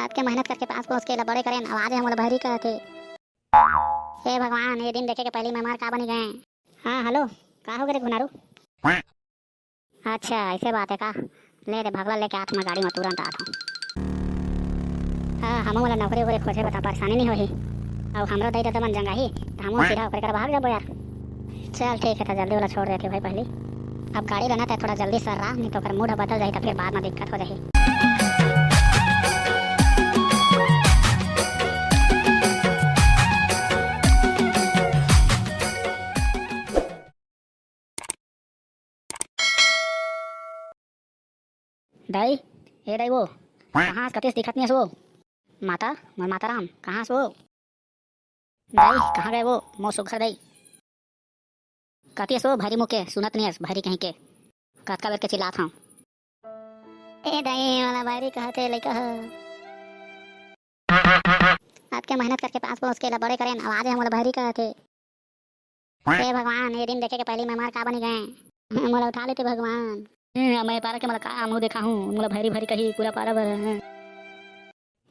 आज के मेहनत करके पास पहुँच के ला बड़े करें आवाज हम भरी कहते। हे भगवान, ये दिन देखे के पहले मेहमान का बनी गए। हाँ हेलो, का हो गए रे घुनारू? अच्छा ऐसे बात है का? ले रे भगला लेके आठ में गाड़ी में तुरंत आठ हूँ। हाँ हम वाला नौकरी वोकरी खोजे बता परेशानी नहीं होही। अब हमरा दई दे मन जंगाही तो हम सीधा ऊपर कर भाग जाबो यार। चल ठीक है, तो जल्दी वाला छोड़ देते भाई पहले। अब गाड़ी रहना था थोड़ा जल्दी सर रहा, नहीं तो कर मूड बदल जाए तो फिर बाद में दिक्कत हो जाए। दाई, ए दाई वो कहाँ कतीस दिखत नहीं है वो? माता मैं माता राम कहाँ से वो? दाई कहाँ गए वो मो सुघर दाई? कती सो भरी मुके सुनत नहीं है भरी कहीं के कतका बेर के चिल्लात हूँ। ए दाई वाला भरी कहते लइका ह। आज के मेहनत करके पास पहुँच के ला बड़े करें आवाज हम वाला भरी कहते। हे भगवान, ये दिन देखे के पहले मेहमान का बनी गए। मोला उठा लेते भगवान। मैं पारा के मला का मुँह देखा हूँ, मोला भरी भरी कही पूरा पारा भर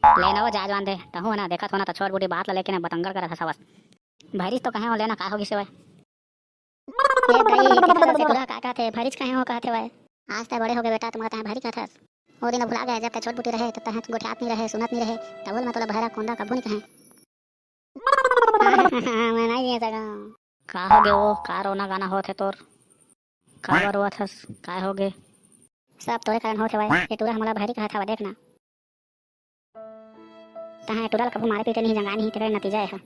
लेना वो जाजवान दे तहु ना देखत होना तो छोट बूटी बात ला लेके ना बतंगर करा था सवस भरीस तो कहे हो लेना का होगी से वह। ये दाई देखा से तुरा का कहते भरीस कहे हो कहते वह। आज तक बड़े हो गए बेटा, तुम्हारा तहे भरी कहथस। वो दिन भुला गए जब तक छोट बूटी रहे तब तक गोठियात नहीं रहे सुनत नहीं रहे तब बोल मैं तोला भरा कोंदा कबू नहीं कहे। मैं नहीं ये सका का हो गए वो का रोना गाना होत है तोर का रोवत हस का हो गए सब तोरे कारण होत है वह। ये तुरा हमरा भरी कहत हवा देखना तहां टुरल कबू मारे पीटे नहीं जंगा नहीं तेरे नतीजा है।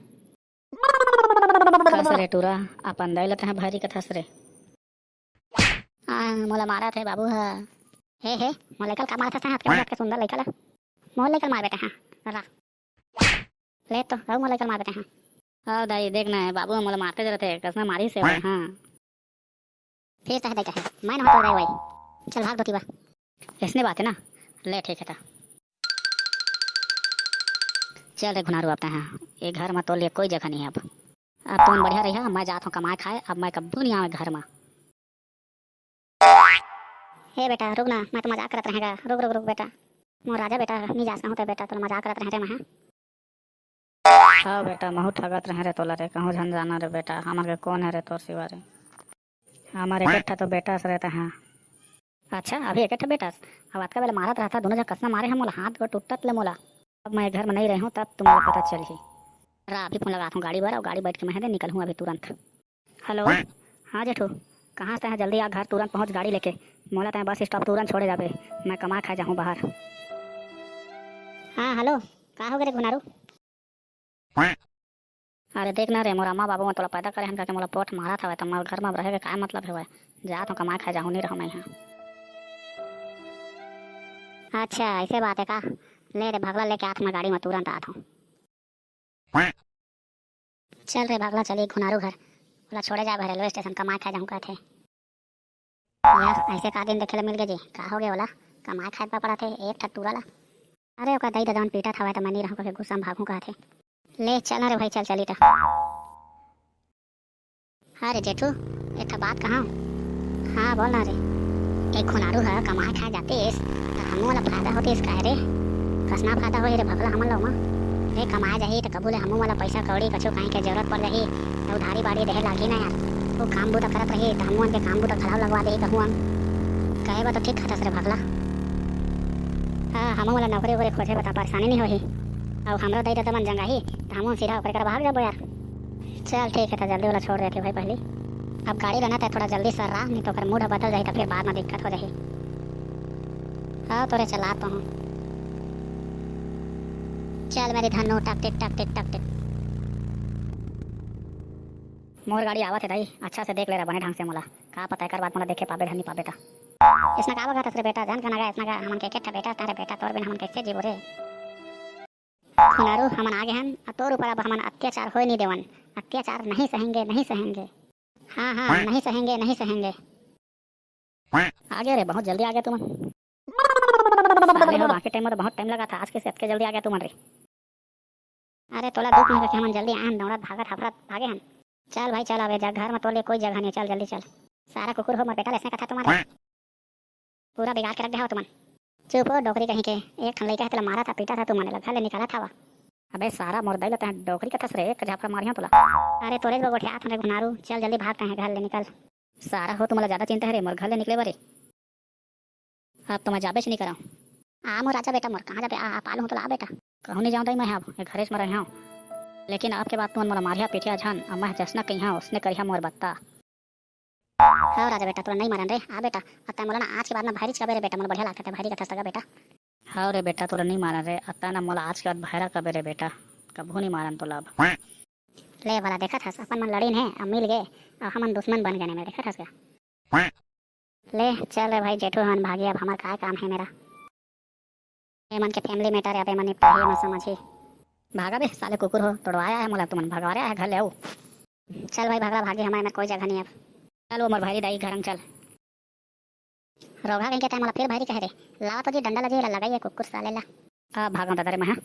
कस रे टुरा अपन दैल तहां भरी कथस रे। मोला मारा थे बाबू हा। हे मोला कल का मारा था हाथ के बात के सुंदर लइका ला मोला कल मार बेटा। हां रा ले तो राव मोला कल मार बेटा। हां हां दाई देखना है बाबू मोला मारते जरते कसना मारी से हां फिर तह दे है मैं ना तो दाई भाई चल भाग दो तीबा इसने बात है ना। ले ठीक है ता चल रे घुनारू अब तहाँ ये घर में तो लिए कोई जगह नहीं है। अब तुम बढ़िया रही है, मैं जाता हूँ कमाए खाए। अब मैं कब्बू नहीं आवे घर में। हे बेटा रुक ना, मैं तो मजाक करत रहेगा। रुक रुक रुक बेटा, मोर राजा बेटा नहीं जा सकता बेटा तो मजाक करत रहे रे मैं। हाँ बेटा महू ठगत रहे रे तोला रे कहूँ झन जाना रे बेटा। हमारे के कौन है रे तोर सिवा रे? हमारे एकठा तो बेटा से रहता है। अच्छा अभी एकठा बेटा अब आज का बेला मारत रहता दोनों जगह कसना मारे हैं मोला हाथ को टूटत ले मोला। अब मैं घर में नहीं रही हूँ तब तुम्हारा पता चल ही रहा। अभी फोन लगाता हूँ गाड़ी भर और गाड़ी बैठ के मैं निकल हूँ अभी तुरंत। हेलो हाँ जेठू कहाँ से हैं? जल्दी आ घर तुरंत पहुँच गाड़ी लेके। मोला तय बस स्टॉप तुरंत छोड़े जाबे, मैं कमा खा जाऊँ बाहर। हाँ हेलो का हो गए रे घुनारू? अरे देख ना रे मोरा अम्मा बाबू में तोला पैदा करे हम करके मोला पोट मारा था तो मैं घर में रहे का मतलब है जा तो कमा खा जाऊँ नहीं रहूँ मैं यहाँ। अच्छा ऐसे बात है का? ले रे भगला लेके आठ में गाड़ी में तुरंत आता हूँ। चल रे भगला चलिए घुनारू घर बोला छोड़े जाए रेलवे स्टेशन कमाए खा जाऊँ कहते यार। ऐसे का दिन देखे मिल गए जी का हो गया बोला कमाए खाए पा पड़ा थे एक ठट्टूरा ला। अरे ओका दई ददान पीटा था तो मैं नहीं रहूँ कभी गुस्सा में भागूँ कहते। ले चल रे भाई चल चली तो। हाँ रे जेठू एक बात कहाँ? हाँ बोल ना रे। एक घुनारू है कमाए खाए जाते तो हम वाला फायदा होते इसका रे कसना फायदा हो रे भगला हमन लोग रे कमाए जाही तो कबूले हमू वाला पैसा कौड़ी कछु कहीं के जरूरत पड़ जाही तो उधारी बाड़ी रहे लागी ना यार। वो काम बूता करत रही तो हम के काम बूता खराब लगवा दे कहूँ हम कहे बा तो ठीक खतस रे भगला। हाँ हम वाला नौकरी वोकरी खोजे बता परेशानी नहीं होही। अब हमरा दई दे मन जंगाही तो हम सीधा ऊपर कर भाग जाबो यार। चल ठीक है, तो जल्दी वाला छोड़ देते भाई पहले। अब गाड़ी रहना था थोड़ा जल्दी सर रहा, नहीं तो कर मूड बदल जाए तो फिर बाद में दिक्कत हो जाए। हाँ तोरे चला तो हूँ। चल मेरी धनु टक टिक टक टिक टक टिक। मोर गाड़ी आवत है दाई अच्छा से देख ले रहा बने ढंग से मोला का पता है कर बात मोला देखे पाबे धनी पाबे ता इसना का बगा रे बेटा जान का ना इसना का हमन के एकठा बेटा तारे बेटा तोर बिन हमन कैसे जीवो रे? खुनारू हमन आगे हन तोर ऊपर अब हमन अत्याचार होए नहीं देवन। अत्याचार नहीं सहेंगे नहीं सहेंगे। हाँ हाँ नहीं सहेंगे नहीं सहेंगे। आगे रे बहुत जल्दी आ गया तुम। हो बाकी टाइम में तो बहुत टाइम लगा था, आज कैसे इतने जल्दी आ गया तुम रे? अरे तोला दुख नहीं कि हमन जल्दी आन दौड़त भागत हफरत भागे हन। चल भाई चल अबे जा घर में तोले कोई जगह नहीं, चल जल्दी चल। सारा कुकुर हो मर बेटा ऐसे कथा तुम्हारा पूरा बिगाड़ के रख दे हो तुमन। चुप हो डोकरी कहीं के। एक ठन लइका है तेला मारा था पीटा था तू मने लगा ले निकाला था वा। अबे सारा मोर दैलो तै डोकरी कथस रे एक झापड़ा मारिया तोला। अरे तोरे जो गोठे हाथ रे घुनारू चल जल्दी भाग कहीं घर ले निकल। सारा हो तुम्हारा ज्यादा चिंता है रे मोर घर ले निकले बारे। अब तो मैं जाबे से नहीं कराऊं। आ मोर राजा बेटा मोर कहाँ जाबे आ पालू तो ला बेटा। कहूँ नहीं जाऊँ मैं अब घरे से मर रहा हूँ। लेकिन आपके बात तुम मोला मारिया पीटिया झन अब मैं जसना कहीं उसने करिया मोर बत्ता। हाँ राजा बेटा तोरा नहीं मारन रे आ बेटा। अत्ता मोला ना आज के बाद ना भारी कबे रे बेटा मोला बढ़िया लागता है भारी कथा सगा बेटा। हाँ रे बेटा तोरा नहीं मारन रे अत्ता ना मोला आज के बाद भैरा कबे रे बेटा कभू नहीं मारन तो लाभ। ले वाला देखा था अपन मन लड़ीन है अब मिल गए अब हमन दुश्मन बन गए मेरे देखा था क्या। ले चल रे भाई जेठू हम भागी अब हमार काय काम है मेरा। ए मन के फैमिली मैटर है अब मन निपटा ही मत समझी। भागा बे साले कुकुर हो तोड़वाया है मोला तुमन भगवा रहा है घर ले आओ। चल भाई भागला भागे हमारे में कोई जगह नहीं अब। चल वो मोर भाई दाई घर चल। रोगा कहीं के टाइम मोला फिर भाई कह रे लावा तो जी डंडा लगे लगाइए कुकुर साले ला। अब भागो दादा रे मैं।